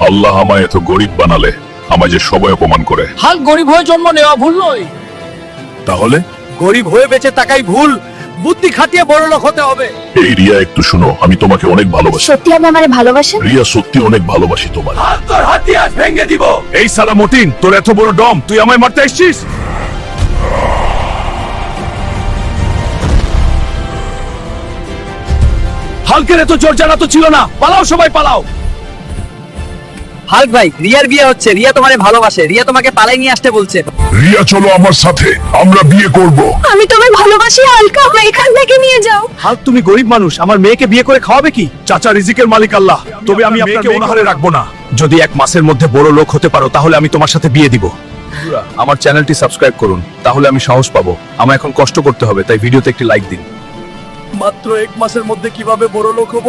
আল্লাহ আমায় এত গরিব বানালে আমায় যে সবাই অপমান করে। হাল্ক গরিব হয়ে জন্ম নেওয়া ভুল নয়। তাহলে গরিব হয়ে বেঁচে থাকাই ভুল, বুদ্ধি খাটিয়ে বড়লোক হতে হবে। এই রিয়া, একটু শুনো, আমি তোমাকে অনেক ভালোবাসি। সত্যি আপনি আমারে ভালোবাসেন? রিয়া, সত্যি অনেক ভালোবাসি তোমার। তোর হাতিয়ার ভেঙে দিব। এই সালা মতিন, তোর এত বড় দম, তুই আমায় মারতে আসছিস? হাল্কের এত জোর জানা তো ছিল না। পালাও, সবাই পালাও। হাল্ক ভাই, রিয়ার বিয়ে হচ্ছে। রিয়া তোমারে ভালোবাসে। রিয়া তোমাকে পালাই নিয়ে আসতে বলছে। রিয়া, চলো আমার সাথে, আমরা বিয়ে করব। আমি তোমায় ভালোবাসি হাল্ক, আমায় এখান থেকে নিয়ে যাও। হাল্ক, তুমি গরিব মানুষ, আমার মেয়েকে বিয়ে করে খাওয়াবে কি? চাচা, রিজিকের মালিক আল্লাহ, তবে আমি আপনাকে অনাহারে রাখবো না। যদি 1 মাসের মধ্যে বড় লোক হতে পারো তাহলে আমি তোমার সাথে বিয়ে দিব। আমার চ্যানেলটি সাবস্ক্রাইব করুন, তাহলে আমি সাহস পাবো। আমার এখন কষ্ট করতে হবে, তাই ভিডিওতে একটি লাইক দিন। মাত্র 1 মাসের মধ্যে কিভাবে বড় লোক হব?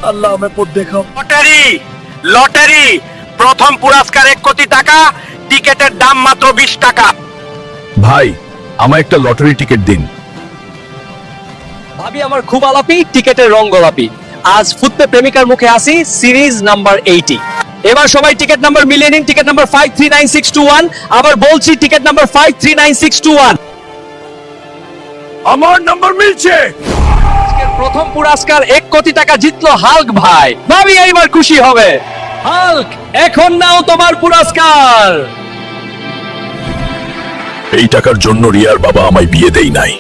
আল্লাহ আমায় পথ দেখাও। লটারি লটারি প্রথম পুরস্কার 1 কোটি টাকা, টিকেটের দাম মাত্র 20 টাকা। ভাই, আমায় একটা লটারি টিকিট দিন। ভাবি আমার খুব আলাপি, টিকেটের রং গোলাপি। আজ ফুটতে প্রেমিকার মুখে আসি, সিরিজ নাম্বার 80। এবার সবাই টিকেট নাম্বার মিলিয়ে নিন। Ticket number 539621। আবার বলছি, টিকেট নাম্বার 539621। আমার নাম্বার মিলছে। আজকের প্রথম পুরস্কার 1 কোটি টাকা জিতলো হাল্ক ভাই। ভাবি এইবার খুশি হবে। হাল্ক, এখন নাও তোমার পুরস্কার। এই টাকার জন্য রিয়ার বাবা আমায় বিয়ে দেই নাই।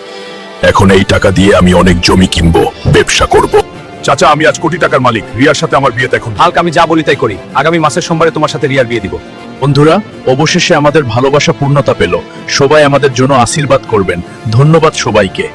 এখন এই টাকা দিয়ে আমি অনেক জমি কিনবো, ব্যবসা করব। চাচা, আমি আজ কোটি টাকার মালিক। রিয়ার সাথে আমার বিয়ে দেখুন। হাল্ক, আমি যা বলি তাই করি। আগামী মাসের সোমবারে তোমার সাথে রিয়ার বিয়ে দিব। বন্ধুরা, অবশেষে আমাদের ভালোবাসা পূর্ণতা পেল। সবাই আমাদের জন্য আশীর্বাদ করবেন। ধন্যবাদ সবাইকে।